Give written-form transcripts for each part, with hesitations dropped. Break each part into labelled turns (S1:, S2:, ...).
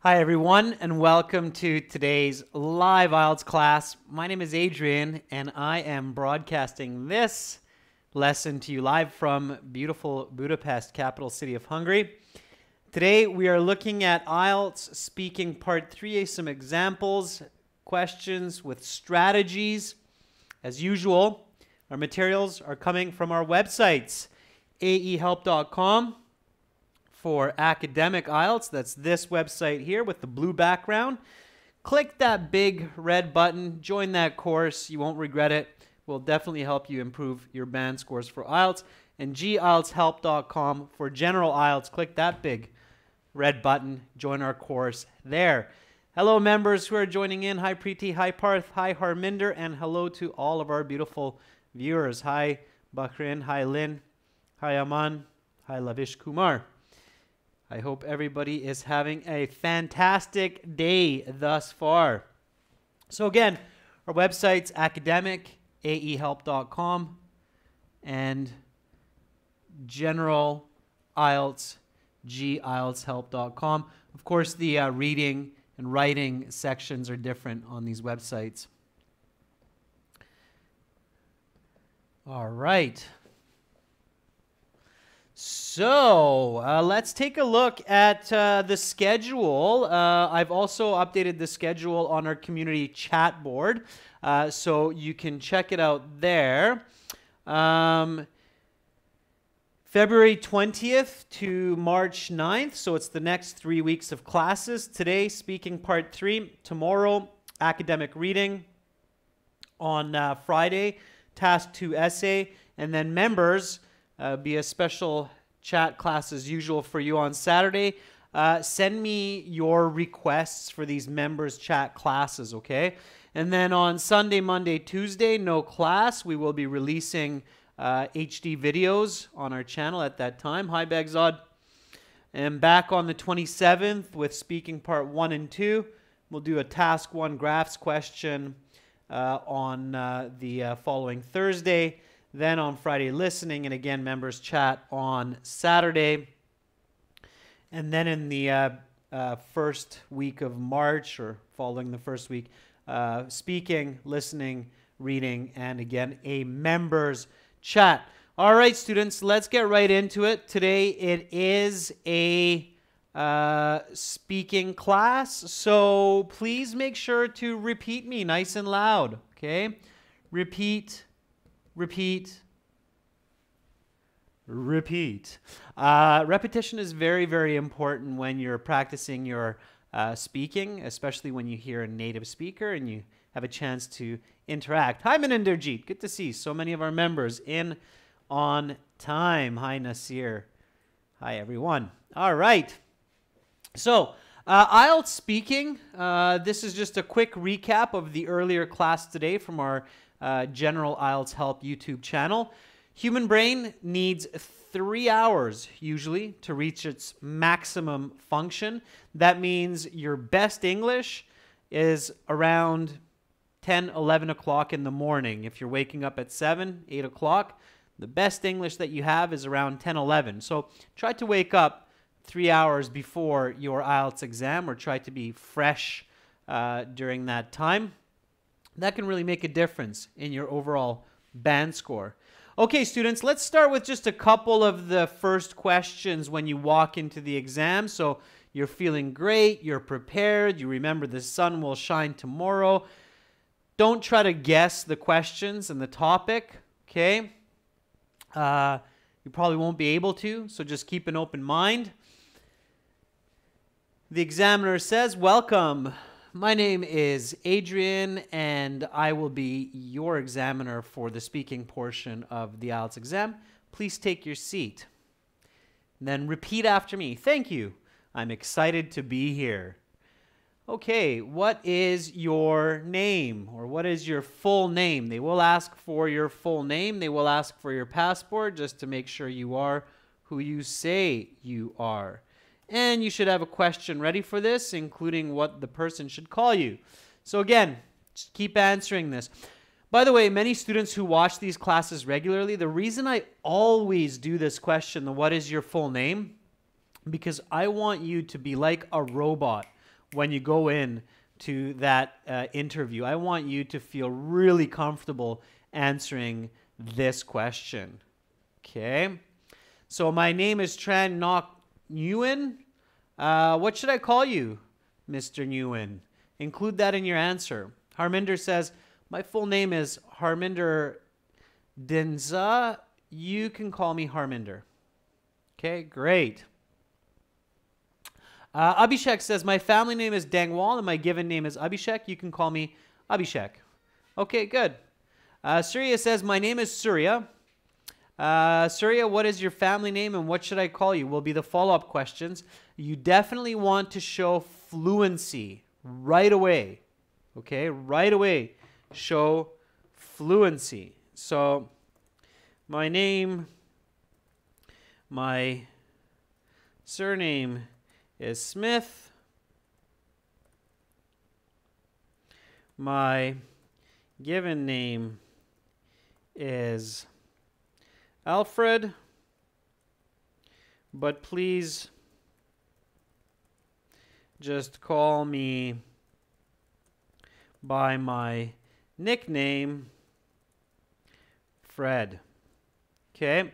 S1: Hi everyone, and welcome to today's live IELTS class. My name is Adrian, and I am broadcasting this lesson to you live from beautiful Budapest, capital city of Hungary. Today we are looking at IELTS speaking part 3, some examples, questions with strategies. As usual, our materials are coming from our websites, aehelp.com. For academic IELTS, that's this website here with the blue background. Click that big red button, join that course. You won't regret it. Will definitely help you improve your band scores for IELTS. And gieltshelp.com for general IELTS. Click that big red button, join our course there. Hello members who are joining in. Hi Preeti, hi Parth, hi Harminder, and hello to all of our beautiful viewers. Hi Bakrin, hi Lynn, hi Aman, hi Lavish Kumar. I hope everybody is having a fantastic day thus far. So again, our website's academic, aehelp.com, and general IELTS, gieltshelp.com. Of course, the reading and writing sections are different on these websites. All right. So let's take a look at the schedule. I've also updated the schedule on our community chat board, so you can check it out there. February 20th to March 9th, so it's the next 3 weeks of classes. Today, speaking part 3. Tomorrow, academic reading. On Friday, task 2 essay. And then members, be a special chat class as usual for you on Saturday. Send me your requests for these members chat classes, okay? And then on Sunday, Monday, Tuesday, no class. We will be releasing HD videos on our channel at that time. Hi, Begzod. And back on the 27th with speaking part 1 and 2. We'll do a task 1 graphs question on the following Thursday. Then on Friday, listening, and again, members chat on Saturday. And then in the first week of March, or following the first week, speaking, listening, reading, and again, a members chat. All right, students, let's get right into it. Today, it is a speaking class, so please make sure to repeat me nice and loud, okay? Repeat. Repeat. Repeat. Repetition is very, very important when you're practicing your speaking, especially when you hear a native speaker and you have a chance to interact. Hi, Maninderjeet. Good to see so many of our members in on time. Hi, Nasir. Hi, everyone. All right. So, IELTS speaking. This is just a quick recap of the earlier class today from our General IELTS Help YouTube channel. Human brain needs 3 hours usually to reach its maximum function. That means your best English is around 10, 11 o'clock in the morning. If you're waking up at 7, 8 o'clock, the best English that you have is around 10, 11. So try to wake up 3 hours before your IELTS exam, or try to be fresh during that time. That can really make a difference in your overall band score. Okay, students, let's start with just a couple of the first questions when you walk into the exam. So you're feeling great, you're prepared, you remember the sun will shine tomorrow. Don't try to guess the questions and the topic, okay? You probably won't be able to, so just keep an open mind. The examiner says, "Welcome. My name is Adrian, and I will be your examiner for the speaking portion of the IELTS exam. Please take your seat." And then repeat after me. "Thank you. I'm excited to be here." Okay, what is your name, or what is your full name? They will ask for your full name. They will ask for your passport just to make sure you are who you say you are. And you should have a question ready for this, including what the person should call you. So again, just keep answering this. By the way, many students who watch these classes regularly, the reason I always do this question, the what is your full name, because I want you to be like a robot. when you go in to that interview. I want you to feel really comfortable answering this question. Okay. So my name is Tran Nok Nguyen. What should I call you, Mr. Nguyen? Include that in your answer. Harminder says, my full name is Harminder Dinza. You can call me Harminder. Okay, great. Abhishek says, my family name is Dangwal and my given name is Abhishek. You can call me Abhishek. Okay, good. Surya says, my name is Surya. Surya, what is your family name and what should I call you? Will be the follow-up questions. You definitely want to show fluency right away. Okay, right away. Show fluency. So, my name, my surname is Smith. My given name is Alfred, but please just call me by my nickname, Fred. Okay,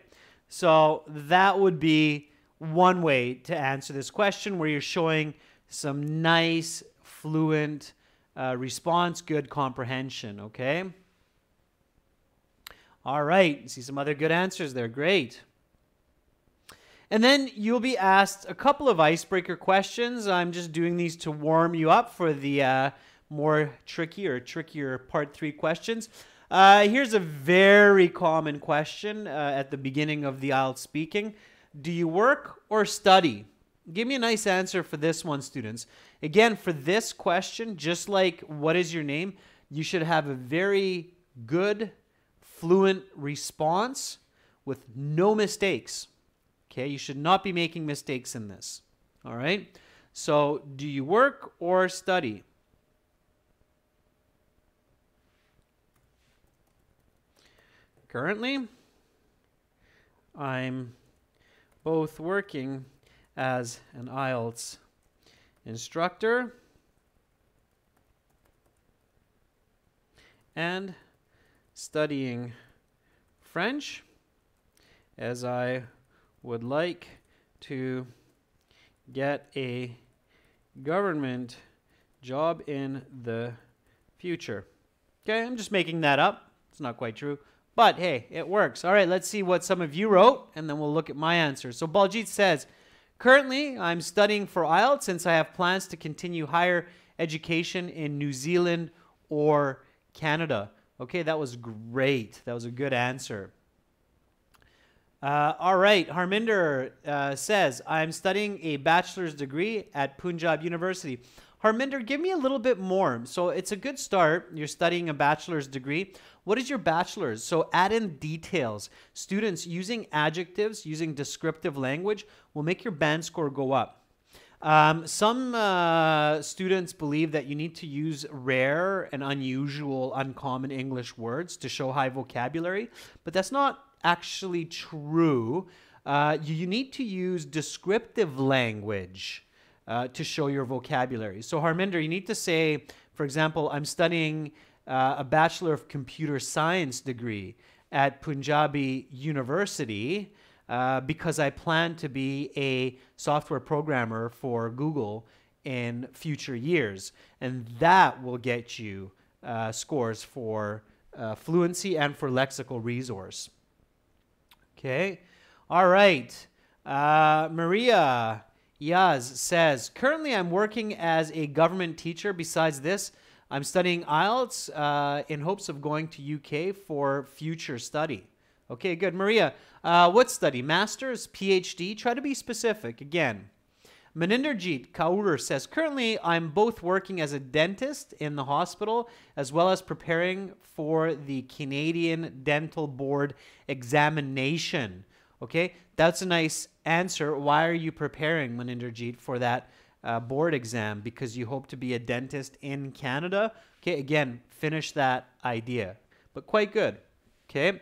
S1: so that would be one way to answer this question where you're showing some nice, fluent response, good comprehension, okay? All right, see some other good answers there, great. And then you'll be asked a couple of icebreaker questions. I'm just doing these to warm you up for the more trickier part 3 questions. Here's a very common question at the beginning of the IELTS speaking. Do you work or study? Give me a nice answer for this one, students. Again, for this question, just like what is your name, you should have a very good, fluent response with no mistakes. Okay, you should not be making mistakes in this. All right? So, do you work or study? Currently, I'm both working as an IELTS instructor and studying French, as I would like to get a government job in the future. Okay, I'm just making that up. It's not quite true. But hey, it works. All right, let's see what some of you wrote, and then we'll look at my answer. So Baljit says, currently, I'm studying for IELTS since I have plans to continue higher education in New Zealand or Canada. Okay, that was great. That was a good answer. All right, Harminder says, I'm studying a bachelor's degree at Punjab University. Harminder, give me a little bit more. So it's a good start. You're studying a bachelor's degree. What is your bachelor's? So add in details. Students, using adjectives, using descriptive language will make your band score go up. Some students believe that you need to use rare and unusual, uncommon English words to show high vocabulary, but that's not actually true. You need to use descriptive language to show your vocabulary. So Harminder, you need to say, for example, I'm studying a Bachelor of Computer Science degree at Punjabi University because I plan to be a software programmer for Google in future years. And that will get you scores for fluency and for lexical resource. Okay. All right. Maria Yaz says, currently I'm working as a government teacher. Besides this, I'm studying IELTS in hopes of going to UK for future study. Okay, good. Maria, what study? Master's, PhD? Try to be specific. Again, Maninderjeet Kaur says, currently I'm both working as a dentist in the hospital as well as preparing for the Canadian Dental Board examination. Okay, that's a nice answer. Why are you preparing, Maninderjeet, for that board exam? Because you hope to be a dentist in Canada? Okay, again, finish that idea, but quite good. Okay,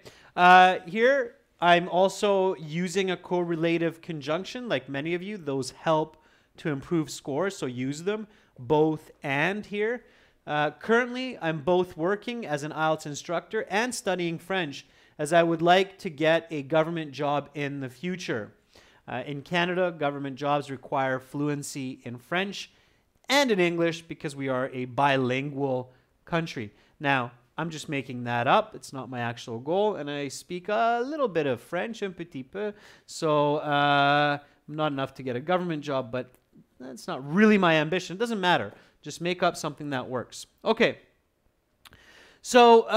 S1: here I'm also using a correlative conjunction. Like many of you, those help to improve scores, so use them, both and here. Currently, I'm both working as an IELTS instructor and studying French, as I would like to get a government job in the future. In Canada, government jobs require fluency in French and in English because we are a bilingual country. Now, I'm just making that up. It's not my actual goal, and I speak a little bit of French, un petit peu, so not enough to get a government job, but that's not really my ambition. It doesn't matter. Just make up something that works. Okay. So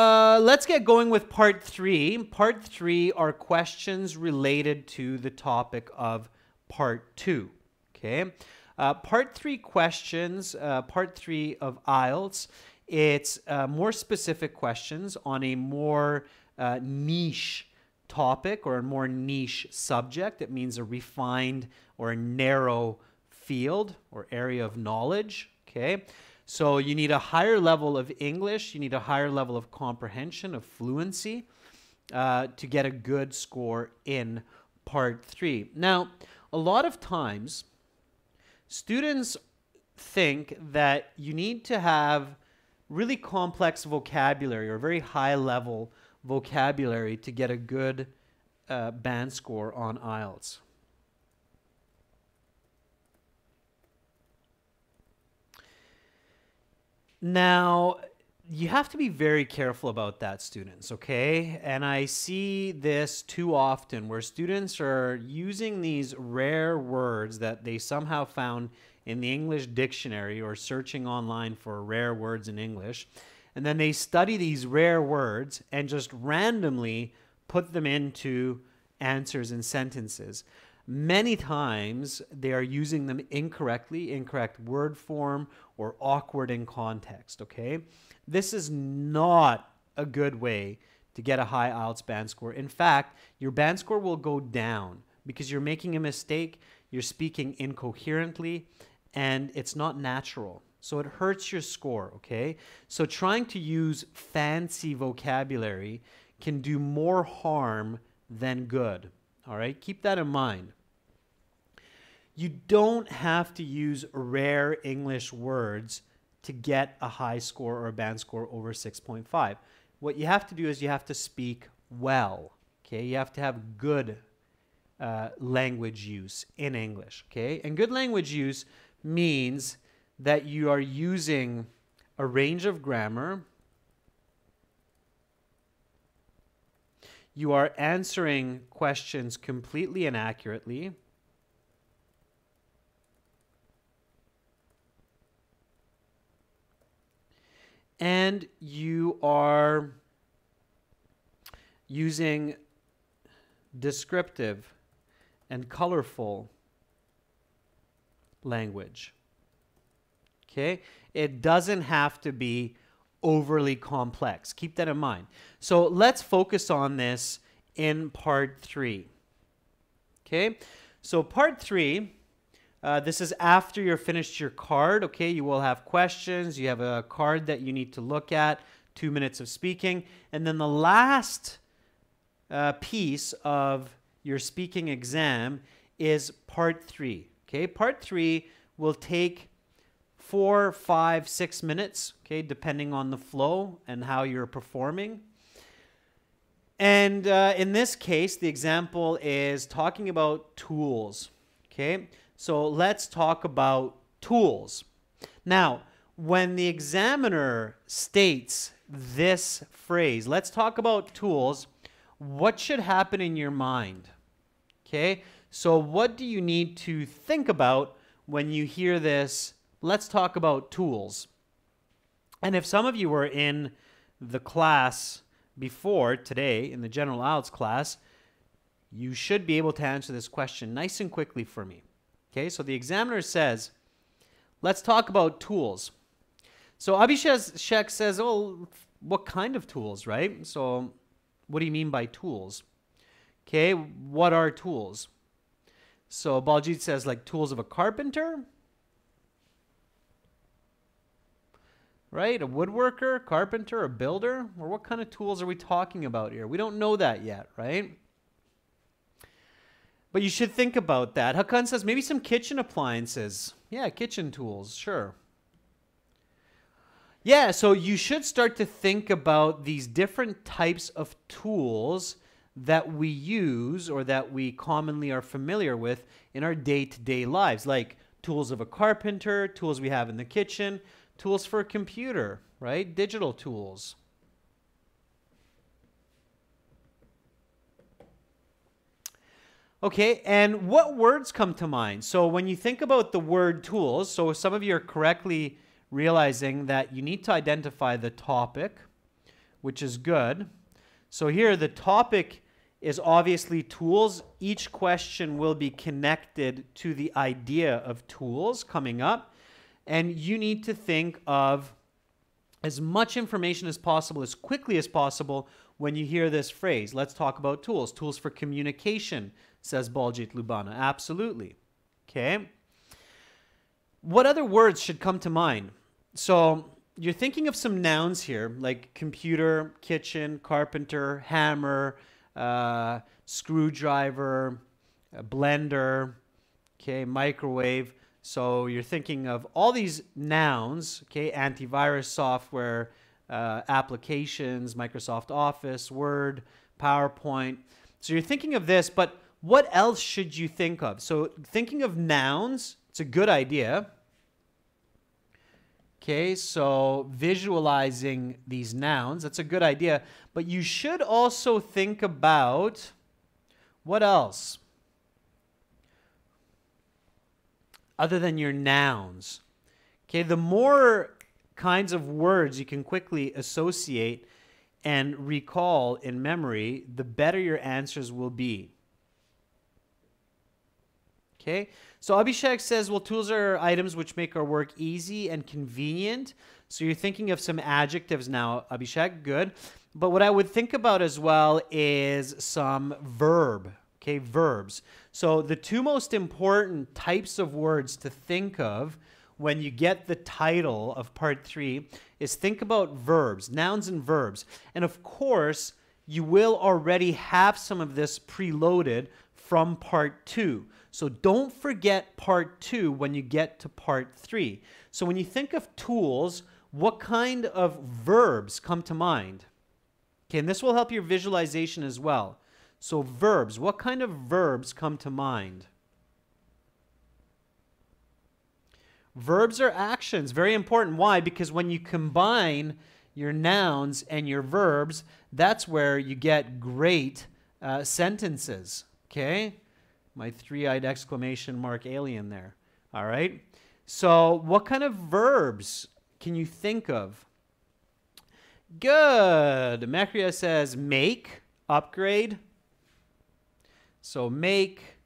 S1: let's get going with part 3. Part 3 are questions related to the topic of part 2. Okay. Part 3 questions, part 3 of IELTS, it's more specific questions on a more niche topic or a more niche subject. It means a refined or a narrow field or area of knowledge. Okay. So you need a higher level of English, you need a higher level of comprehension, of fluency, to get a good score in part 3. Now, a lot of times, students think that you need to have really complex vocabulary or very high level vocabulary to get a good band score on IELTS. Now, you have to be very careful about that, students, okay? And I see this too often where students are using these rare words that they somehow found in the English dictionary or searching online for rare words in English. And then they study these rare words and just randomly put them into answers and sentences. Many times they are using them incorrectly, incorrect word form, or awkward in context, okay? This is not a good way to get a high IELTS band score. In fact, your band score will go down because you're making a mistake, you're speaking incoherently, and it's not natural. So it hurts your score, okay? So trying to use fancy vocabulary can do more harm than good, all right? Keep that in mind. You don't have to use rare English words to get a high score or a band score over 6.5. What you have to do is you have to speak well, okay? You have to have good language use in English, okay? And good language use means that you are using a range of grammar, you are answering questions completely and accurately, and you are using descriptive and colorful language. Okay? It doesn't have to be overly complex. Keep that in mind. So let's focus on this in part 3. Okay? So part 3, this is after you're finished your card, okay? You will have questions. You have a card that you need to look at, 2 minutes of speaking. And then the last piece of your speaking exam is part 3, okay? Part 3 will take 4, 5, 6 minutes, okay, depending on the flow and how you're performing. And in this case, the example is talking about tools, okay? So let's talk about tools. Now, when the examiner states this phrase, let's talk about tools, what should happen in your mind? Okay, so what do you need to think about when you hear this? Let's talk about tools. And if some of you were in the class before today, in the general IELTS class, you should be able to answer this question nice and quickly for me. Okay, so the examiner says, let's talk about tools. So Abhishek says, oh, what kind of tools, right? So what do you mean by tools? Okay, what are tools? So Baljit says, like tools of a carpenter, right? A woodworker, carpenter, a builder? Or what kind of tools are we talking about here? We don't know that yet, right? But you should think about that. Hakan says maybe some kitchen appliances. Yeah, kitchen tools, sure. Yeah, so you should start to think about these different types of tools that we use or that we commonly are familiar with in our day-to-day lives, like tools of a carpenter, tools we have in the kitchen, tools for a computer, right? Digital tools. Okay, and what words come to mind? So when you think about the word tools, so some of you are correctly realizing that you need to identify the topic, which is good. So here the topic is obviously tools. Each question will be connected to the idea of tools coming up. And you need to think of as much information as possible, as quickly as possible when you hear this phrase. Let's talk about tools. Tools for communication, says Baljit Lubana. Absolutely. Okay. What other words should come to mind? So you're thinking of some nouns here, like computer, kitchen, carpenter, hammer, screwdriver, blender, okay, microwave. So you're thinking of all these nouns, okay, antivirus software, applications, Microsoft Office, Word, PowerPoint. So you're thinking of this, but what else should you think of? So thinking of nouns, it's a good idea. Okay, so visualizing these nouns, that's a good idea. But you should also think about what else? Other than your nouns. Okay, the more kinds of words you can quickly associate and recall in memory, the better your answers will be. Okay, so Abhishek says, well, tools are items which make our work easy and convenient. So you're thinking of some adjectives now, Abhishek, good. But what I would think about as well is some verb, okay, verbs. So the two most important types of words to think of when you get the title of part 3 is think about verbs, nouns and verbs. And of course, you will already have some of this preloaded from part 2. So don't forget part 2 when you get to part 3. So when you think of tools, what kind of verbs come to mind? Okay, and this will help your visualization as well. So verbs, what kind of verbs come to mind? Verbs are actions, very important. Why? Because when you combine your nouns and your verbs, that's where you get great sentences, okay? My three-eyed exclamation mark alien there. All right. So what kind of verbs can you think of? Good. Mekria says make, upgrade. So make,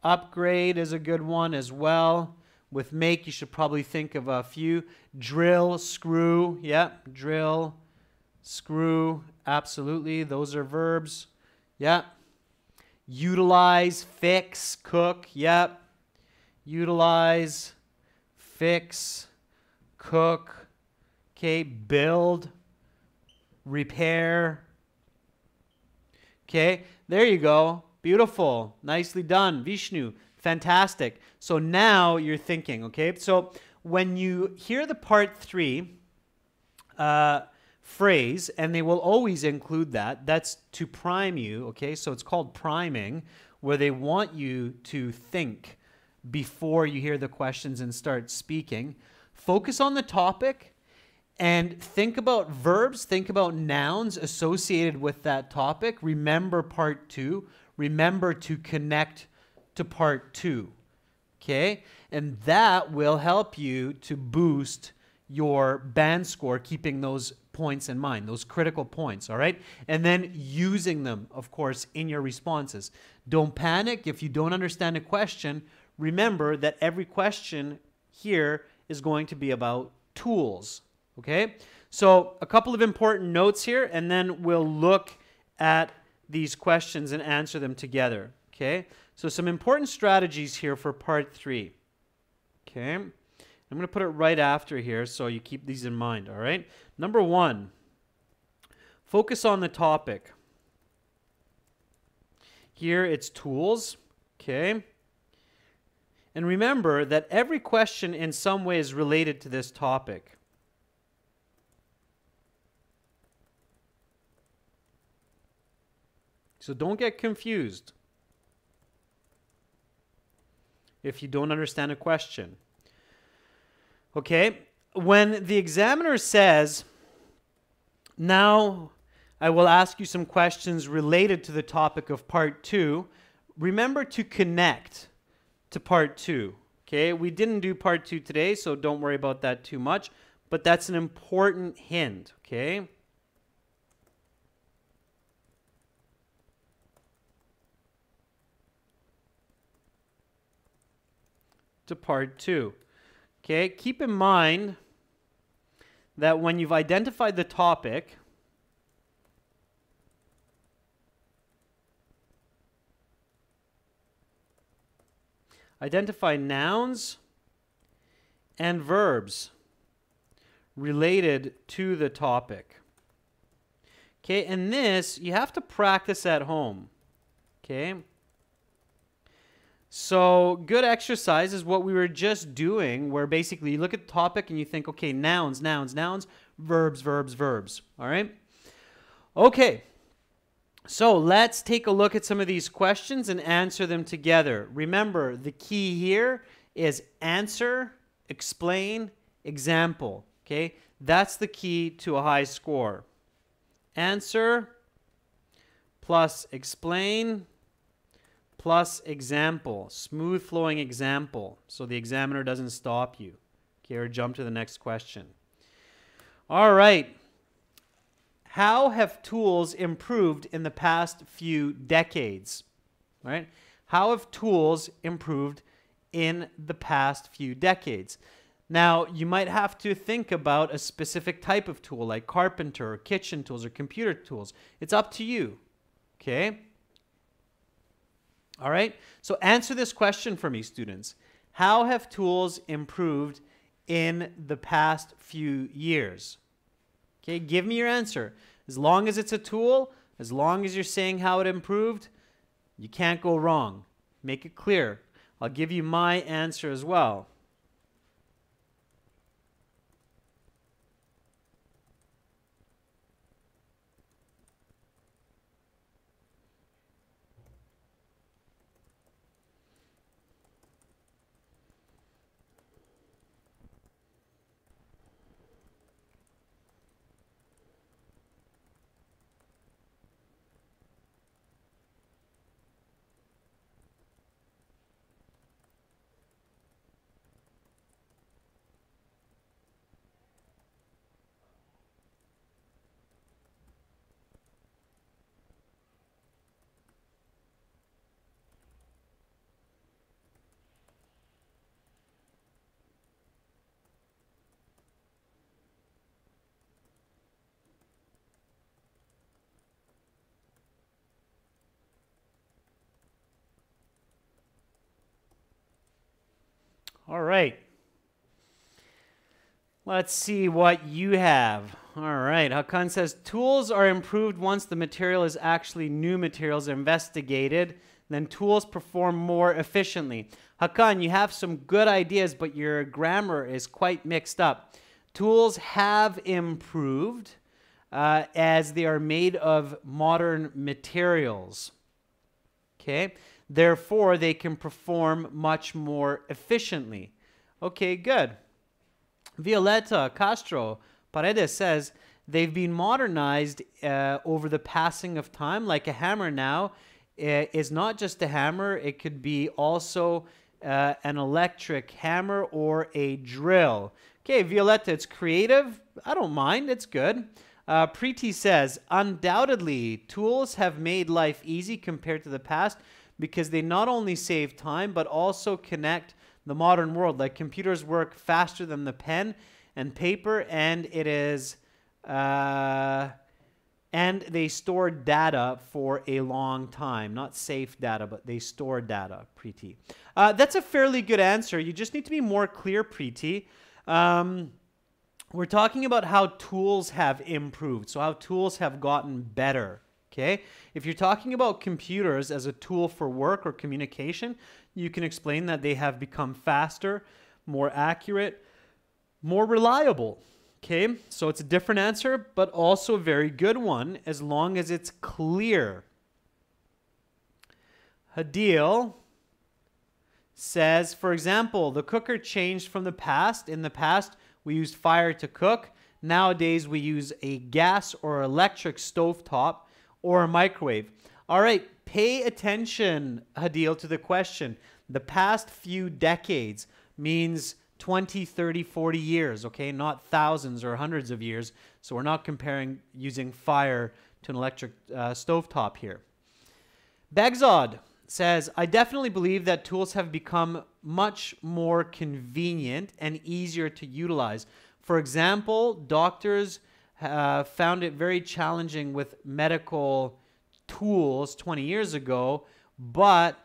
S1: upgrade is a good one as well. With make, you should probably think of a few. Drill, screw. Yeah, drill, screw. Absolutely. Those are verbs. Yeah. Utilize, fix, cook, yep. Utilize, fix, cook, okay, build, repair. Okay, there you go. Beautiful. Nicely done. Vishnu, fantastic. So now you're thinking, okay? So when you hear the part 3, phrase, and they will always include that. That's to prime you, okay? So it's called priming, where they want you to think before you hear the questions and start speaking. Focus on the topic and think about verbs, think about nouns associated with that topic. Remember part 2. Remember to connect to part 2, okay? And that will help you to boost your band score, keeping those points in mind, those critical points, all right? And then using them, of course, in your responses. Don't panic if you don't understand a question. Remember that every question here is going to be about tools, okay? So a couple of important notes here, and then we'll look at these questions and answer them together, okay? So some important strategies here for part 3, okay? I'm going to put it right after here so you keep these in mind, all right? Number 1, focus on the topic. Here it's tools, Okay? And remember that every question in some way is related to this topic. So don't get confused if you don't understand a question. Okay? When the examiner says, now I will ask you some questions related to the topic of part 2, remember to connect to part 2. Okay? We didn't do part 2 today, so don't worry about that too much, but that's an important hint. Okay? To part 2. Okay, keep in mind that when you've identified the topic, identify nouns and verbs related to the topic. Okay, and this you have to practice at home. Okay? So good exercise is what we were just doing, where basically you look at the topic and you think, okay, nouns, nouns, nouns, verbs, verbs, verbs. All right? Okay. So let's take a look at some of these questions and answer them together. Remember, the key here is answer, explain, example. Okay? That's the key to a high score. Answer plus explain plus example, smooth flowing example, so the examiner doesn't stop you. Okay, or jump to the next question. All right. How have tools improved in the past few decades? All right. How have tools improved in the past few decades? Now, you might have to think about a specific type of tool, like carpenter or kitchen tools or computer tools. It's up to you. Okay? All right, so answer this question for me, students. How have tools improved in the past few years? Okay, give me your answer. As long as it's a tool, as long as you're saying how it improved, you can't go wrong. Make it clear. I'll give you my answer as well. All right. Let's see what you have. All right. Hakan says, tools are improved once the material is actually new materials investigated. Then tools perform more efficiently. Hakan, you have some good ideas, but your grammar is quite mixed up. Tools have improved as they are made of modern materials. Okay? Therefore, they can perform much more efficiently. Okay, good. Violeta Castro Paredes says, they've been modernized over the passing of time, like a hammer now is not just a hammer. It could be also an electric hammer or a drill. Okay, Violeta, it's creative. I don't mind. It's good. Preeti says, undoubtedly, tools have made life easy compared to the past, because they not only save time, but also connect the modern world. Like computers work faster than the pen and paper, and and they store data for a long time. Not safe data, but they store data, Preeti. That's a fairly good answer. You just need to be more clear, Preeti. We're talking about how tools have improved, so how tools have gotten better. Okay? If you're talking about computers as a tool for work or communication, you can explain that they have become faster, more accurate, more reliable. Okay? So it's a different answer, but also a very good one as long as it's clear. Hadil says, for example, the cooker changed from the past. In the past, we used fire to cook. Nowadays, we use a gas or electric stovetop or a microwave. All right, pay attention, Hadil, to the question. The past few decades means 20, 30, 40 years, okay? Not thousands or hundreds of years. So we're not comparing using fire to an electric stovetop here. Begzod says, I definitely believe that tools have become much more convenient and easier to utilize. For example, doctors found it very challenging with medical tools 20 years ago, but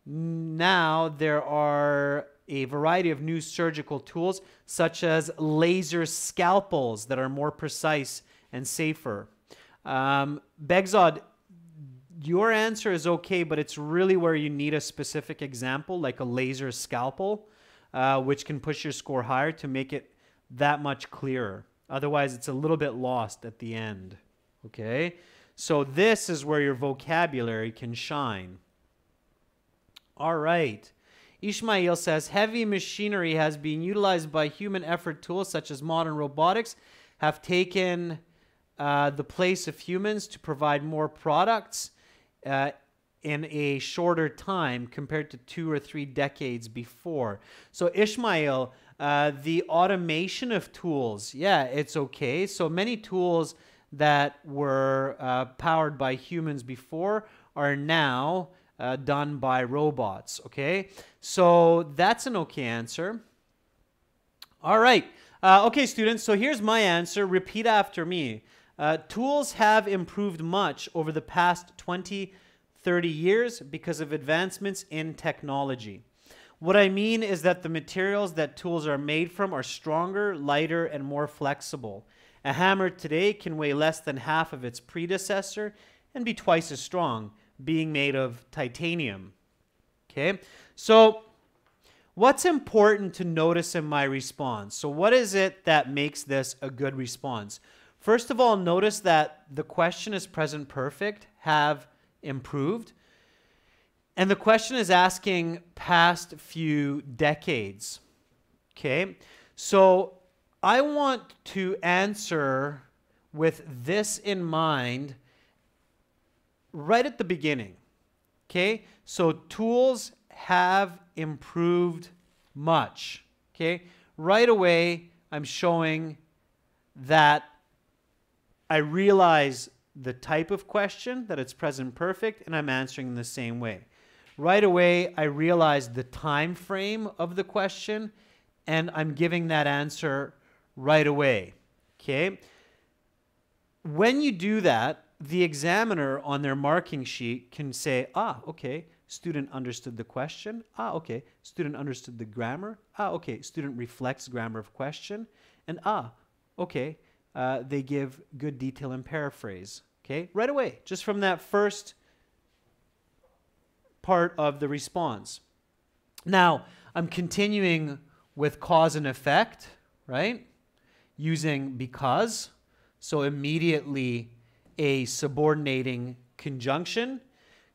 S1: now there are a variety of new surgical tools, such as laser scalpels that are more precise and safer. Begzod, your answer is okay, but it's really where you need a specific example, like a laser scalpel, which can push your score higher to make it that much clearer. Otherwise, it's a little bit lost at the end. Okay? So this is where your vocabulary can shine. All right. Ishmael says, heavy machinery has been utilized by human effort tools such as modern robotics have taken the place of humans to provide more products in a shorter time compared to 2 or 3 decades before. So Ishmael, the automation of tools, yeah, it's okay. So many tools that were powered by humans before are now done by robots, okay? So that's an okay answer. All right. Okay, students, so here's my answer. Repeat after me. Tools have improved much over the past 20, 30 years because of advancements in technology. What I mean is that the materials that tools are made from are stronger, lighter, and more flexible. A hammer today can weigh less than half of its predecessor and be twice as strong, being made of titanium. Okay, so what's important to notice in my response? So what is it that makes this a good response? First of all, notice that the question is present perfect, have improved. And the question is asking past few decades. Okay, so I want to answer with this in mind right at the beginning. Okay, so tools have improved much. Okay, right away I'm showing that I realize the type of question, that it's present perfect, and I'm answering in the same way. Right away I realize the time frame of the question, and I'm giving that answer right away. Okay, when you do that, the examiner on their marking sheet can say, okay, student understood the question. Okay, student understood the grammar. Okay, student reflects grammar of question. And okay, they give good detail and paraphrase. Okay, right away, just from that first part of the response. Now, I'm continuing with cause and effect, right? Using because. So immediately a subordinating conjunction.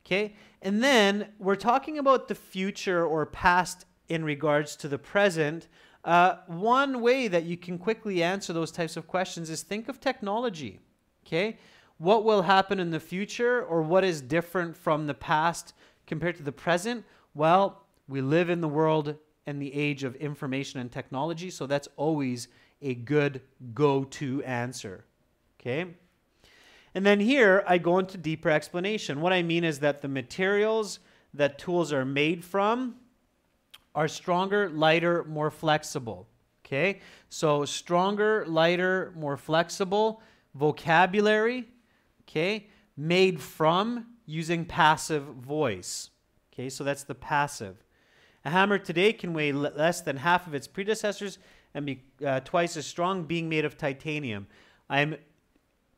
S1: Okay, and then we're talking about the future or past in regards to the present. One way that you can quickly answer those types of questions is think of technology. Okay, what will happen in the future, or what is different from the past compared to the present? Well, we live in the world and the age of information and technology, so that's always a good go-to answer. Okay. And then here I go into deeper explanation. What I mean is that the materials that tools are made from are stronger, lighter, more flexible. Okay, so stronger, lighter, more flexible. Vocabulary, okay, made from, using passive voice. Okay, so that's the passive. A hammer today can weigh less than half of its predecessors and be twice as strong, being made of titanium. I'm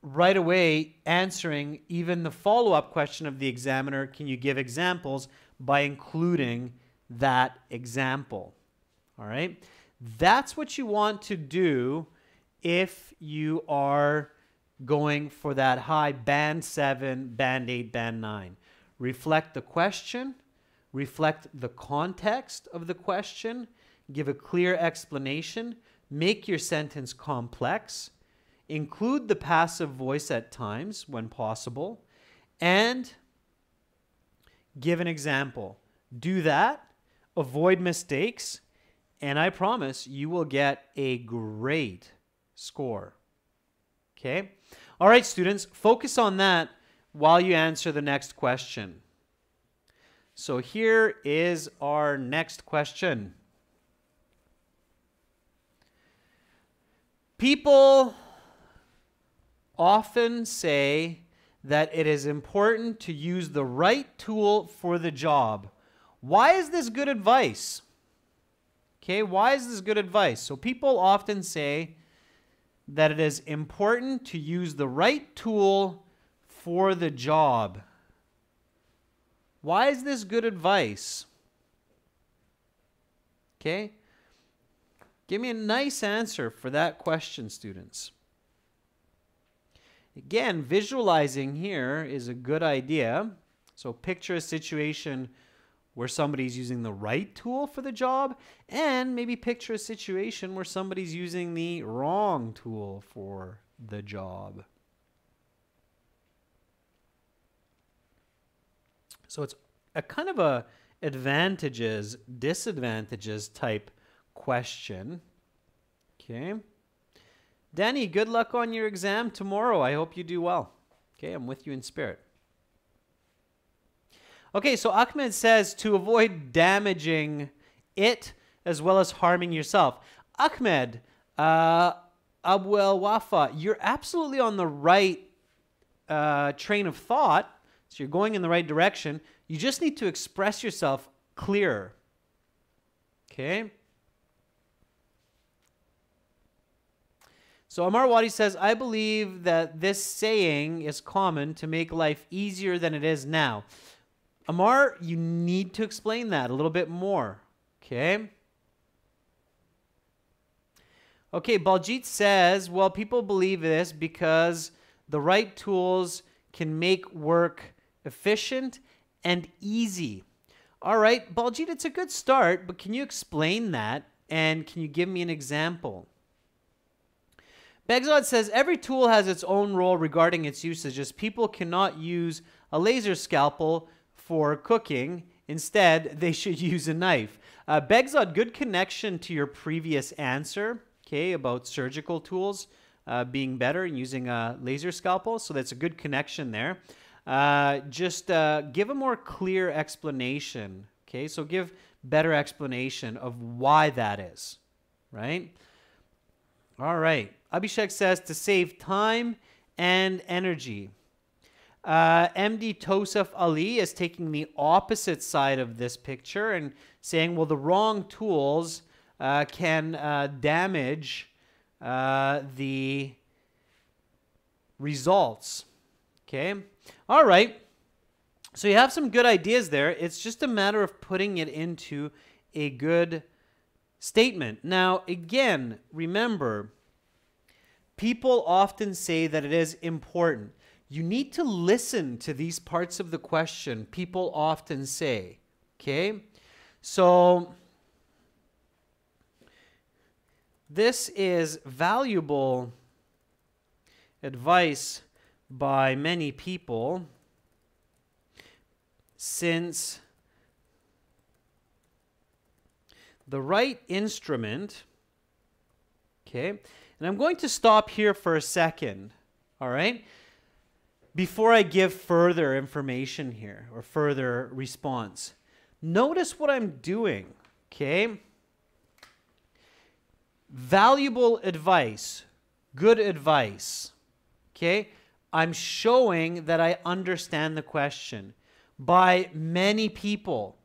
S1: right away answering even the follow-up question of the examiner, can you give examples, by including that example. All right? That's what you want to do if you are going for that high band 7, band 8, band 9. Reflect the question, reflect the context of the question, give a clear explanation, make your sentence complex, include the passive voice at times when possible, and give an example. Do that, avoid mistakes, and I promise you will get a great score. Okay? All right, students, focus on that while you answer the next question. So here is our next question. People often say that it is important to use the right tool for the job. Why is this good advice? Okay, why is this good advice? So people often say that it is important to use the right tool for the job. Why is this good advice? Okay, give me a nice answer for that question, students. Again, visualizing here is a good idea. So picture a situation where somebody's using the right tool for the job, and maybe picture a situation where somebody's using the wrong tool for the job. So it's a kind of a advantages, disadvantages type question. Okay. Danny, good luck on your exam tomorrow. I hope you do well. Okay, I'm with you in spirit. Okay, so Ahmed says to avoid damaging it as well as harming yourself. Ahmed, Abu El Wafa, you're absolutely on the right train of thought. So you're going in the right direction. You just need to express yourself clearer. Okay? So Amar Wadi says, I believe that this saying is common to make life easier than it is now. Amar, you need to explain that a little bit more. Okay? Okay, Baljit says, well, people believe this because the right tools can make work efficient and easy. All right, Baljit, it's a good start, but can you explain that? And can you give me an example? Begzod says, every tool has its own role regarding its usages. People cannot use a laser scalpel for cooking. Instead, they should use a knife. Begzod, good connection to your previous answer, okay, about surgical tools being better and using a laser scalpel. So that's a good connection there. Just give a more clear explanation, okay? So give better explanation of why that is, right? All right. Abhishek says to save time and energy. MD Tosaf Ali is taking the opposite side of this picture and saying, well, the wrong tools can damage the results. Okay. All right. So you have some good ideas there. It's just a matter of putting it into a good statement. Now, again, remember, people often say that it is important. You need to listen to these parts of the question people often say. Okay? So this is valuable advice by many people, since the right instrument, okay, and I'm going to stop here for a second, all right, before I give further information here or further response. Notice what I'm doing, okay? Valuable advice, good advice, okay? I'm showing that I understand the question by many people,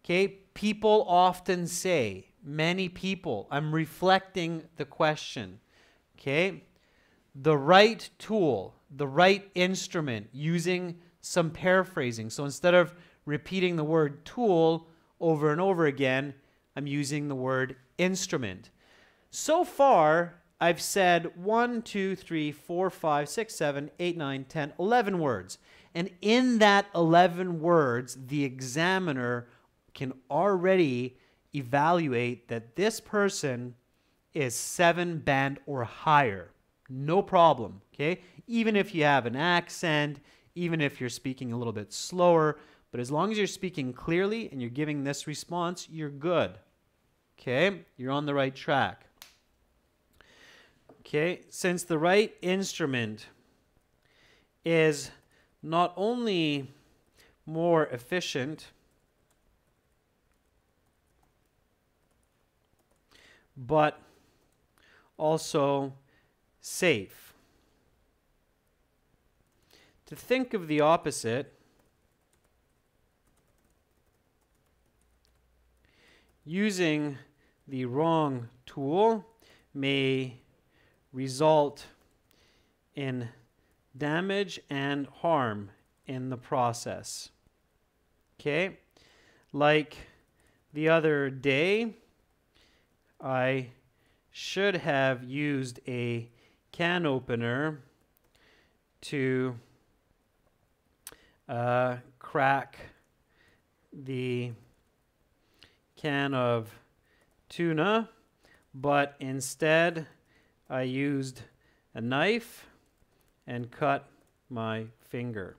S1: okay? People often say, many people. I'm reflecting the question, okay? The right tool, the right instrument using some paraphrasing. So instead of repeating the word tool over and over again, I'm using the word instrument. So far, I've said 1, 2, 3, 4, 5, 6, 7, 8, 9, 10, 11 words. And in that 11 words, the examiner can already evaluate that this person is 7 band or higher. No problem, okay? Even if you have an accent, even if you're speaking a little bit slower, but as long as you're speaking clearly and you're giving this response, you're good, okay? You're on the right track. Okay, since the right instrument is not only more efficient, but also safe. To think of the opposite, using the wrong tool may result in damage and harm in the process. Okay? Like the other day, I should have used a can opener to crack the can of tuna, but instead I used a knife and cut my finger.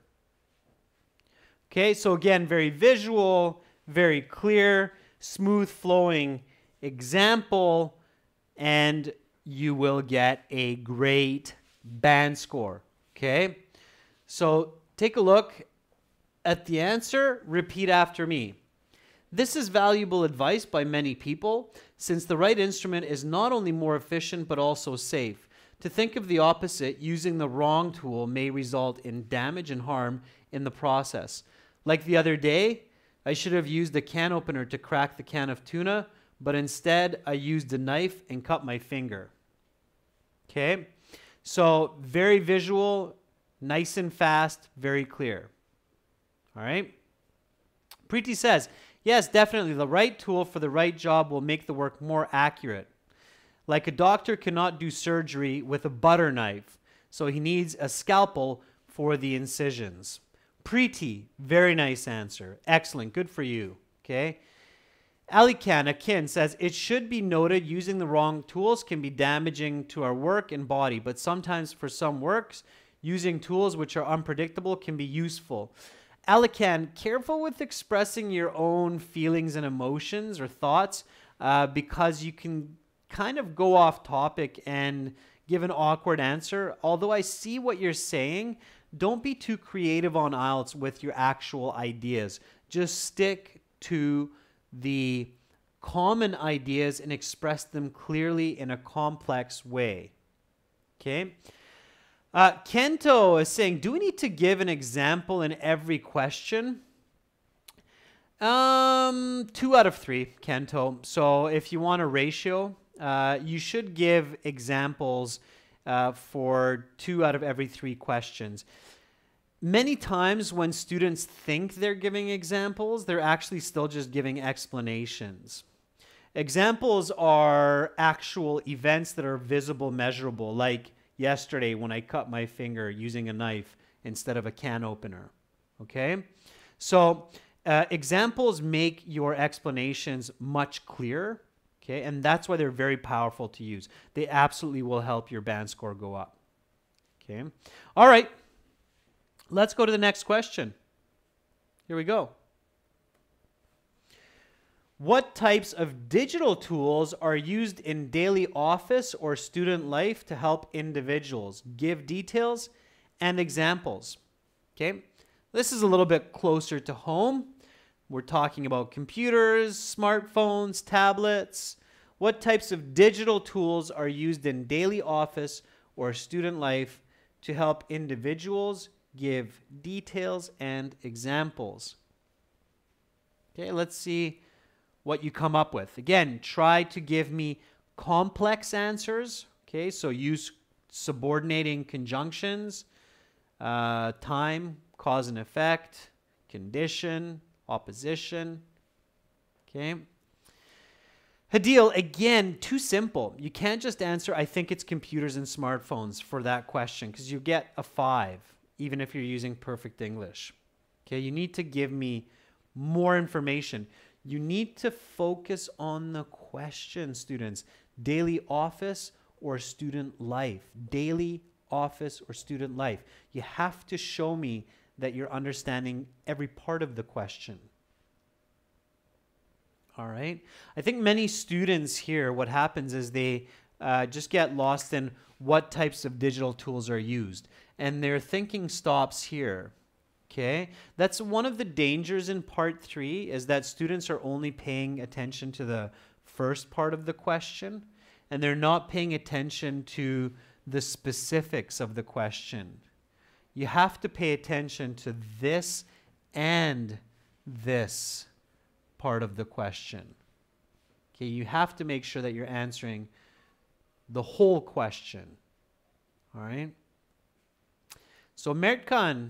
S1: Okay, so again, very visual, very clear, smooth flowing example, and you will get a great band score. Okay, so take a look at the answer, repeat after me. This is valuable advice by many people, since the right instrument is not only more efficient but also safe. To think of the opposite, using the wrong tool may result in damage and harm in the process. Like the other day, I should have used a can opener to crack the can of tuna, but instead I used a knife and cut my finger. Okay, so very visual, nice and fast, very clear. All right. Preeti says, yes, definitely the right tool for the right job will make the work more accurate. Like a doctor cannot do surgery with a butter knife, so he needs a scalpel for the incisions. Preeti, very nice answer. Excellent, good for you. Okay. Alikan Akin says, it should be noted using the wrong tools can be damaging to our work and body, but sometimes for some works, using tools which are unpredictable can be useful. Alikan, careful with expressing your own feelings and emotions or thoughts because you can kind of go off topic and give an awkward answer. Although I see what you're saying, don't be too creative on IELTS with your actual ideas. Just stick to the common ideas and express them clearly in a complex way. Okay? Kento is saying, do we need to give an example in every question? 2 out of 3, Kento. So if you want a ratio, you should give examples for 2 out of every 3 questions. Many times when students think they're giving examples, they're actually still just giving explanations. Examples are actual events that are visible, measurable, like yesterday when I cut my finger using a knife instead of a can opener. Okay? So examples make your explanations much clearer. Okay? And that's why they're very powerful to use. They absolutely will help your band score go up. Okay? All right. Let's go to the next question. Here we go. What types of digital tools are used in daily office or student life to help individuals? Give details and examples. Okay, this is a little bit closer to home. We're talking about computers, smartphones, tablets. What types of digital tools are used in daily office or student life to help individuals? Give details and examples. Okay, let's see what you come up with. Again, try to give me complex answers. Okay, so use subordinating conjunctions, time, cause and effect, condition, opposition. Okay. Hadil, again, too simple. You can't just answer, I think it's computers and smartphones for that question, because you get a 5, even if you're using perfect English. Okay, you need to give me more information. You need to focus on the question, students. Daily office or student life. Daily office or student life. You have to show me that you're understanding every part of the question. All right. I think many students here, what happens is they just get lost in what types of digital tools are used. And their thinking stops here. Okay. That's one of the dangers in part 3 is that students are only paying attention to the first part of the question and they're not paying attention to the specifics of the question. You have to pay attention to this and this part of the question. Okay, you have to make sure that you're answering the whole question. All right. So Mertkan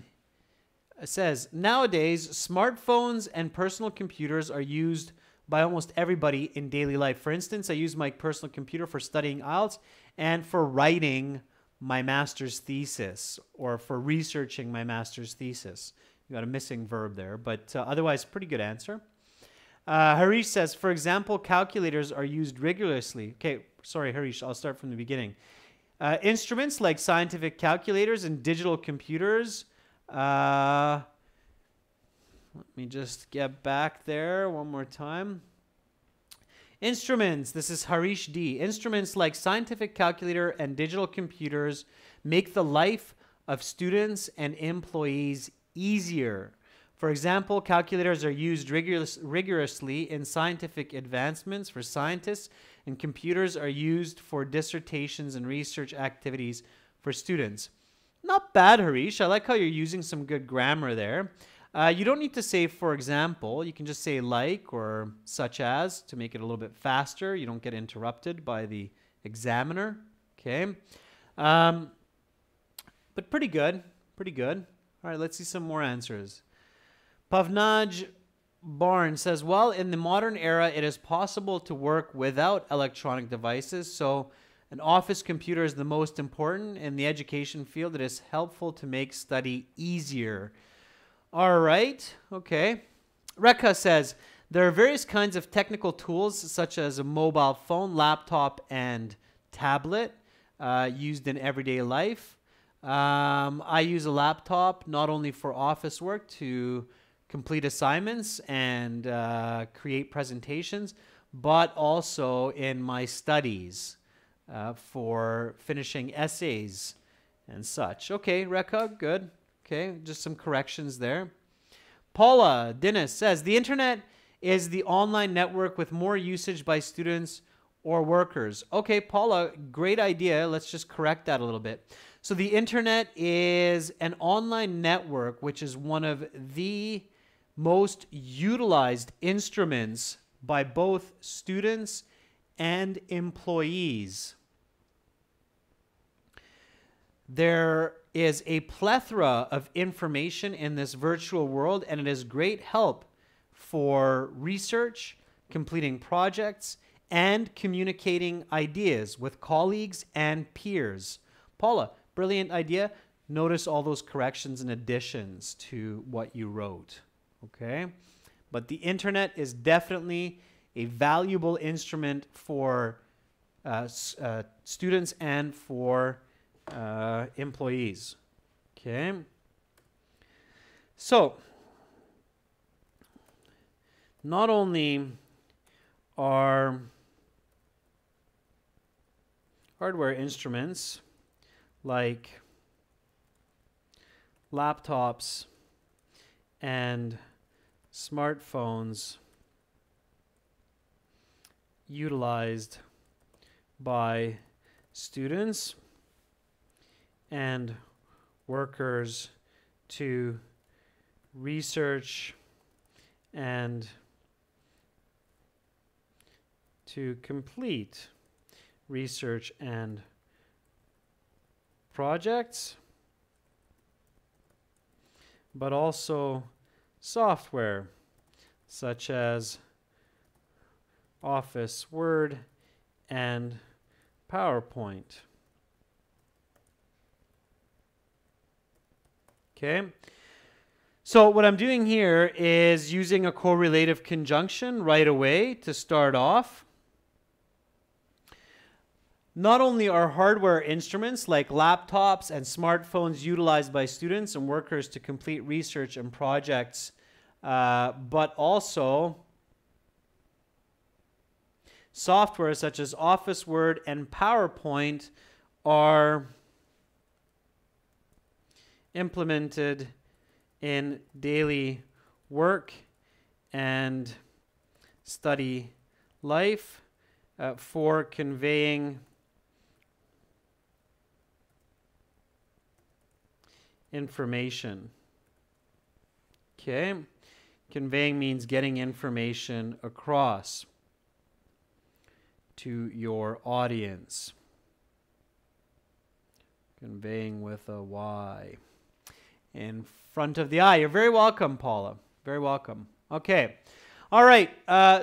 S1: says, nowadays, smartphones and personal computers are used by almost everybody in daily life. For instance, I use my personal computer for studying IELTS and for writing my master's thesis or for researching my master's thesis. You got a missing verb there, but otherwise, pretty good answer. Harish says, for example, calculators are used rigorously. Okay, sorry, Harish, I'll start from the beginning. Instruments like scientific calculators and digital computers. Let me just get back there one more time. Instruments, this is Harish D. Instruments like scientific calculator and digital computers make the life of students and employees easier. For example, calculators are used rigorously in scientific advancements for scientists, and computers are used for dissertations and research activities for students. Not bad, Harish. I like how you're using some good grammar there. You don't need to say, for example. You can just say like or such as to make it a little bit faster. You don't get interrupted by the examiner. Okay. But pretty good. Pretty good. All right, let's see some more answers. Pavnaj Barn says, well, in the modern era, it is possible to work without electronic devices. So an office computer is the most important. In the education field, it is helpful to make study easier. All right. Okay. Rekha says, there are various kinds of technical tools such as a mobile phone, laptop, and tablet used in everyday life. I use a laptop not only for office work to complete assignments and create presentations, but also in my studies for finishing essays and such. Okay, Rekha, good. Okay, just some corrections there. Paula Dennis says, the internet is the online network with more usage by students or workers. Okay, Paula, great idea. Let's just correct that a little bit. So the internet is an online network, which is one of the most utilized instruments by both students and employees. There is a plethora of information in this virtual world, and it is great help for research, completing projects, and communicating ideas with colleagues and peers. Paula, brilliant idea. Notice all those corrections and additions to what you wrote. Okay, but the internet is definitely a valuable instrument for students and for employees. Okay, so not only are hardware instruments like laptops and smartphones utilized by students and workers to research and to complete research and projects. but also software, such as Office, Word, and PowerPoint. Okay. So what I'm doing here is using a correlative conjunction right away to start off. Not only are hardware instruments like laptops and smartphones utilized by students and workers to complete research and projects, but also software such as Office, Word, and PowerPoint are implemented in daily work and study life for conveying information. Okay, conveying means getting information across to your audience. Conveying with a Y in front of the I. You're very welcome, Paula. Very welcome. Okay. All right.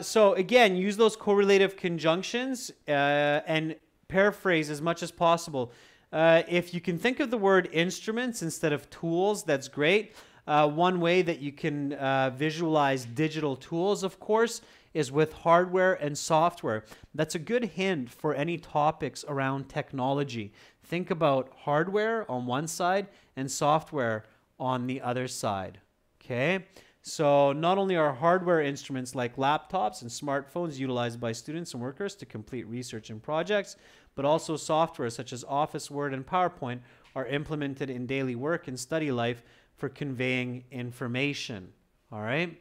S1: So again, use those correlative conjunctions and paraphrase as much as possible. If you can think of the word instruments instead of tools, that's great. One way that you can visualize digital tools, of course, is with hardware and software. That's a good hint for any topics around technology. Think about hardware on one side and software on the other side. Okay? So not only are hardware instruments like laptops and smartphones utilized by students and workers to complete research and projects, but also software such as Office, Word, and PowerPoint are implemented in daily work and study life for conveying information. All right?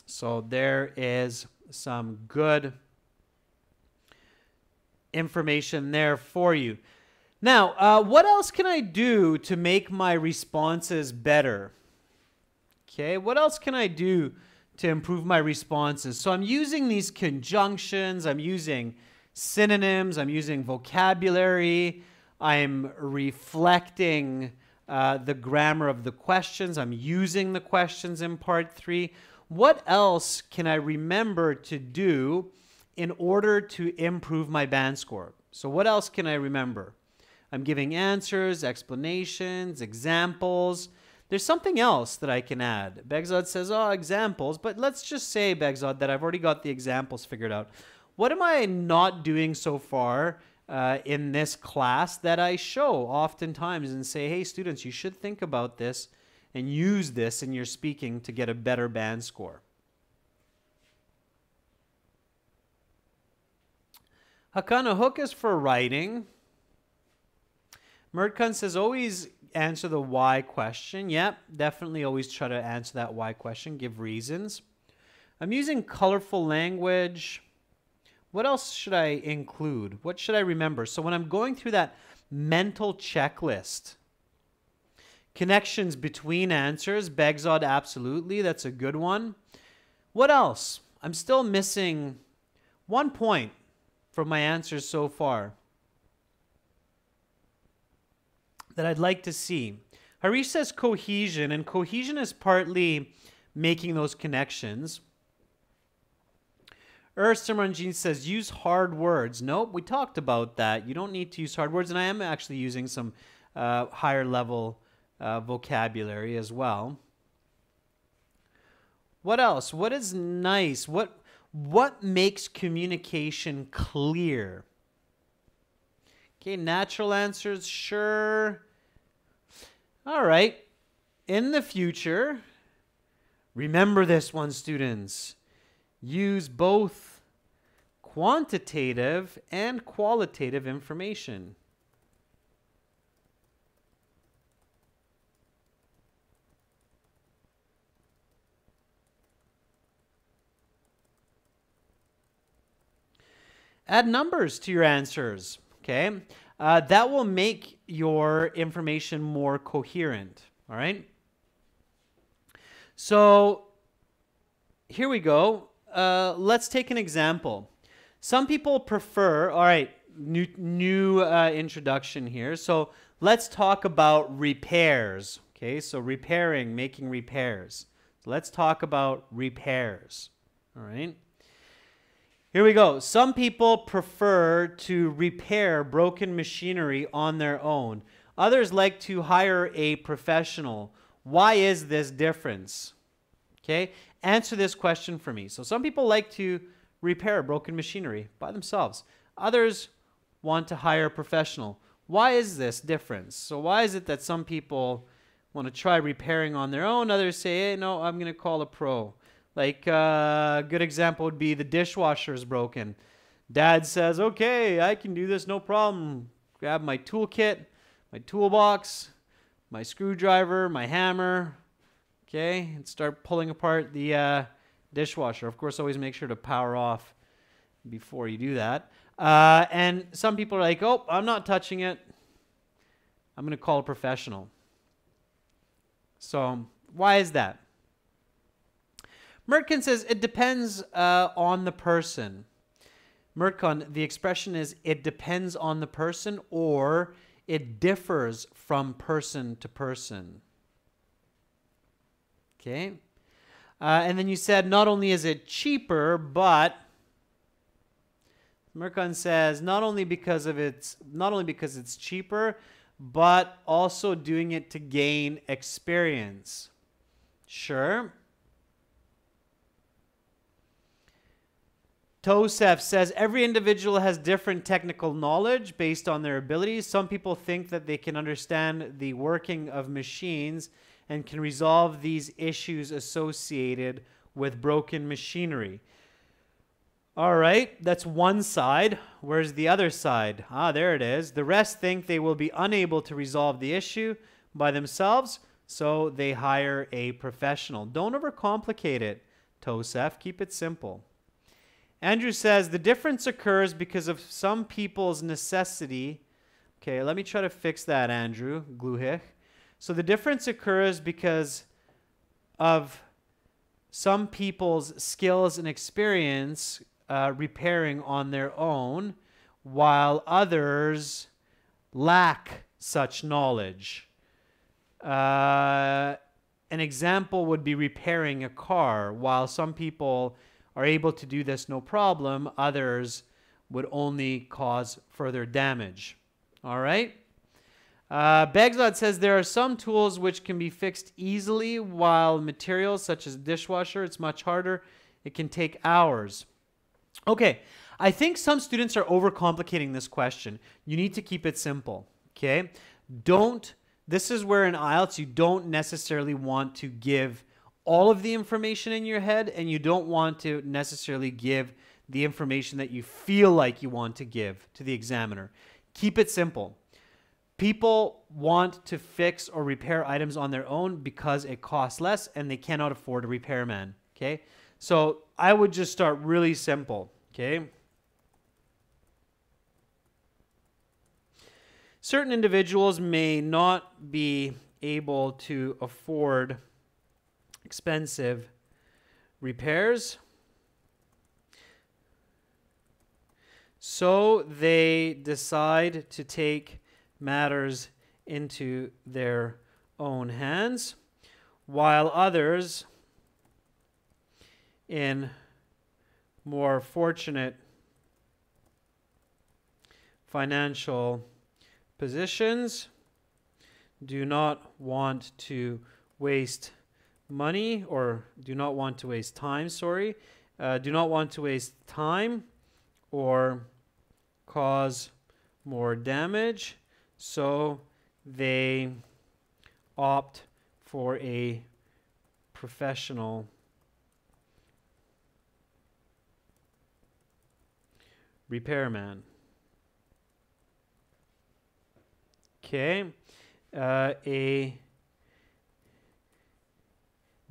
S1: So there is some good information there for you. Now, what else can I do to make my responses better? Okay, what else can I do to improve my responses? So I'm using these conjunctions, I'm using synonyms, I'm using vocabulary, I'm reflecting the grammar of the questions, I'm using the questions in part 3. What else can I remember to do in order to improve my band score? So what else can I remember? I'm giving answers, explanations, examples. There's something else that I can add. Begzod says, oh, examples, but let's just say, Begzod, that I've already got the examples figured out. What am I not doing so far in this class that I show oftentimes and say, hey, students, you should think about this and use this in your speaking to get a better band score? Hakana Hook is for writing. Murtkan says, always answer the why question. Yep, definitely always try to answer that why question. Give reasons. I'm using colorful language. What else should I include? What should I remember? So when I'm going through that mental checklist, connections between answers, Begzod, absolutely. That's a good one. What else? I'm still missing 1 point from my answers so far that I'd like to see. Harish says cohesion, and cohesion is partly making those connections. Simranjit says use hard words. Nope, we talked about that. You don't need to use hard words, and I am actually using some higher level vocabulary as well. What else? What is nice? What makes communication clear? Okay, natural answers, sure. All right. In the future, remember this one, students. Use both quantitative and qualitative information. Add numbers to your answers, okay? That will make your information more coherent, all right? So here we go. Let's take an example. Some people prefer, all right, new introduction here. So let's talk about repairs, Okay, so repairing, making repairs. So let's talk about repairs. All right. Here we go. Some people prefer to repair broken machinery on their own. Others like to hire a professional. Why is this difference? Okay, answer this question for me. So some people like to repair broken machinery by themselves. Others want to hire a professional. Why is this difference? So why is it that some people want to try repairing on their own? Others say, hey, no, I'm going to call a pro. Like a good example would be the dishwasher is broken. Dad says, okay, I can do this, no problem. Grab my toolkit, my toolbox, my screwdriver, my hammer, okay, and start pulling apart the dishwasher. Of course, always make sure to power off before you do that. And some people are like, oh, I'm not touching it. I'm going to call a professional. So why is that? Mertkin says it depends on the person. Mertkin, the expression is it depends on the person or it differs from person to person. Okay. And then you said not only is it cheaper, but Mertkin says not only because it's cheaper, but also doing it to gain experience. Sure. Tosef says every individual has different technical knowledge based on their abilities. Some people think that they can understand the working of machines and can resolve these issues associated with broken machinery. All right, that's one side. Where's the other side? Ah, there it is. The rest think they will be unable to resolve the issue by themselves, so they hire a professional. Don't overcomplicate it, Tosef. Keep it simple. Andrew says the difference occurs because of some people's necessity. Okay, let me try to fix that, Andrew Gluhich. So the difference occurs because of some people's skills and experience repairing on their own, while others lack such knowledge. An example would be repairing a car. While some people are able to do this no problem, others would only cause further damage. All right? Bagzad says there are some tools which can be fixed easily, while materials such as dishwasher, it's much harder. It can take hours. Okay, I think some students are overcomplicating this question. You need to keep it simple, okay? This is where in IELTS you don't necessarily want to give all of the information in your head, and you don't want to necessarily give the information that you feel like you want to give to the examiner. Keep it simple. People want to fix or repair items on their own because it costs less and they cannot afford a repairman, okay? So I would just start really simple, okay? Certain individuals may not be able to afford expensive repairs, so they decide to take matters into their own hands, while others in more fortunate financial positions do not want to waste money, or do not want to waste time, do not want to waste time or cause more damage, so they opt for a professional repairman. Okay,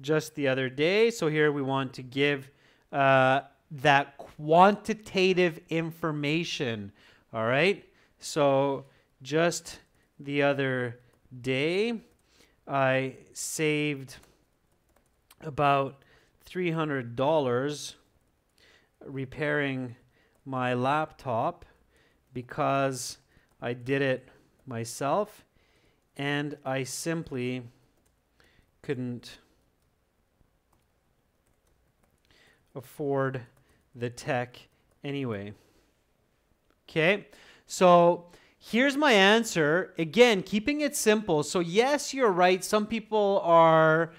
S1: just the other day. So here we want to give that quantitative information. All right. So just the other day, I saved about $300 repairing my laptop because I did it myself, and I simply couldn't afford the tech anyway. Okay, so here's my answer. Again, keeping it simple. So yes, you're right. Some people are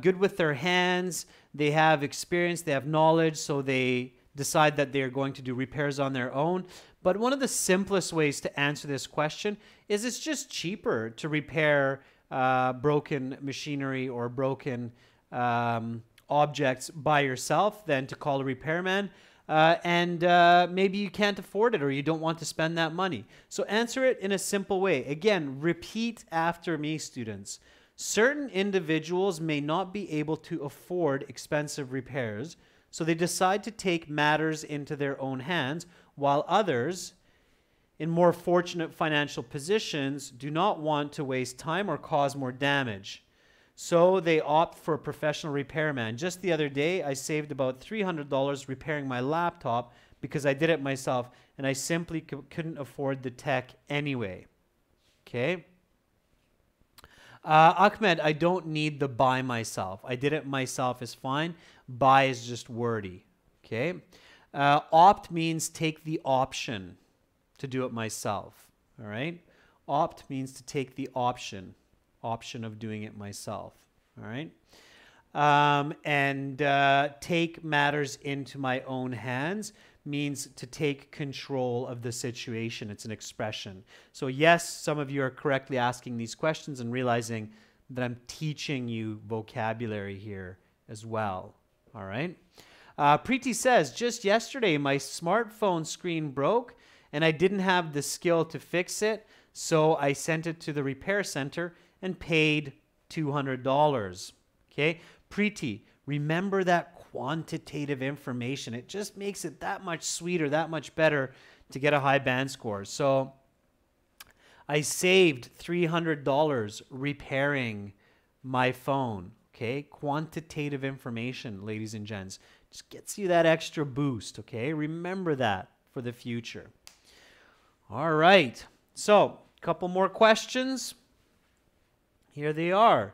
S1: good with their hands. They have experience, they have knowledge, so they decide that they're going to do repairs on their own. But one of the simplest ways to answer this question is it's just cheaper to repair broken machinery or broken objects by yourself than to call a repairman. Maybe you can't afford it or you don't want to spend that money. So answer it in a simple way. Again, repeat after me, students. Certain individuals may not be able to afford expensive repairs, so they decide to take matters into their own hands, while others, in more fortunate financial positions, do not want to waste time or cause more damage. So they opt for a professional repairman. Just the other day, I saved about $300 repairing my laptop because I did it myself, and I simply couldn't afford the tech anyway. Okay? Ahmed, I don't need the buy myself. I did it myself is fine. Buy is just wordy. Okay? Opt means take the option to do it myself. All right? Opt means to take the option of doing it myself. All right? Take matters into my own hands means to take control of the situation. It's an expression. So yes, some of you are correctly asking these questions and realizing that I'm teaching you vocabulary here as well. All right? Preeti says, just yesterday my smartphone screen broke and I didn't have the skill to fix it, so I sent it to the repair center and paid $200. Okay? Preeti, remember that quantitative information. It just makes it that much sweeter, that much better to get a high band score. So I saved $300 repairing my phone. Okay? Quantitative information, ladies and gents. Just gets you that extra boost. Okay? Remember that for the future. All right. So, a couple more questions. Here they are.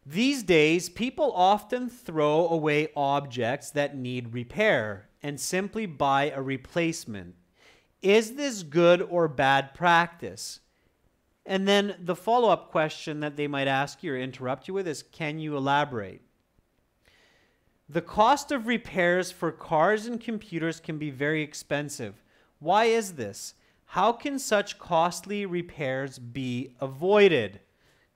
S1: These days, people often throw away objects that need repair and simply buy a replacement. Is this good or bad practice? And then the follow-up question that they might ask you or interrupt you with is, can you elaborate? The cost of repairs for cars and computers can be very expensive. Why is this? How can such costly repairs be avoided?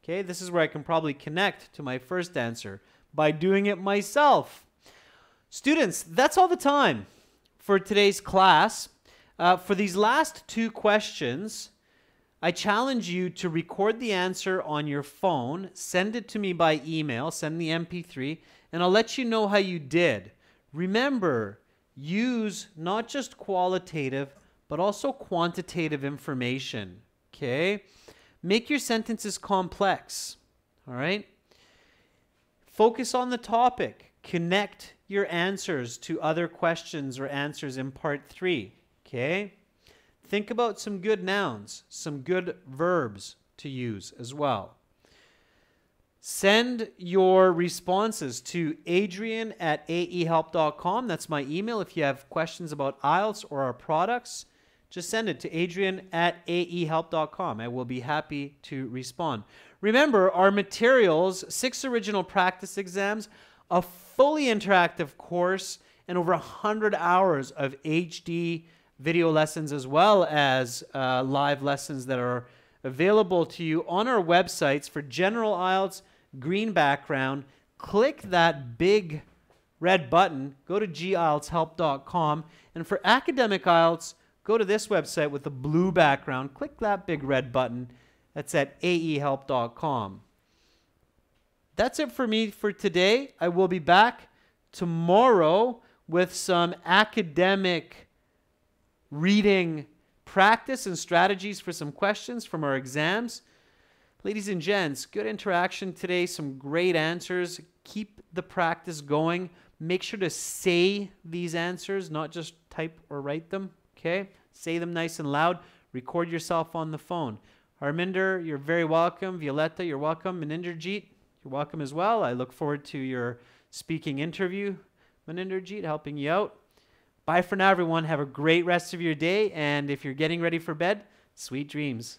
S1: Okay, this is where I can probably connect to my first answer, by doing it myself. Students, that's all the time for today's class. For these last two questions, I challenge you to record the answer on your phone, send it to me by email, send the MP3, and I'll let you know how you did. Remember, use not just qualitative, but also quantitative information, okay? Make your sentences complex, all right? Focus on the topic. Connect your answers to other questions or answers in part 3, okay? Think about some good nouns, some good verbs to use as well. Send your responses to adrian@aehelp.com. That's my email. If you have questions about IELTS or our products, just send it to adrian@aehelp.com. I will be happy to respond. Remember, our materials, 6 original practice exams, a fully interactive course, and over 100 hours of HD video lessons, as well as live lessons that are available to you on our websites. For general IELTS, green background, click that big red button, go to gieltshelp.com, and for academic IELTS, go to this website with the blue background, click that big red button, that's at aehelp.com. That's it for me for today. I will be back tomorrow with some academic reading practice and strategies for some questions from our exams. Ladies and gents, good interaction today, some great answers. Keep the practice going. Make sure to say these answers, not just type or write them, okay? Say them nice and loud. Record yourself on the phone. Harminder, you're very welcome. Violetta, you're welcome. Maninderjeet, you're welcome as well. I look forward to your speaking interview, Maninderjeet, helping you out. Bye for now, everyone. Have a great rest of your day. And if you're getting ready for bed, sweet dreams.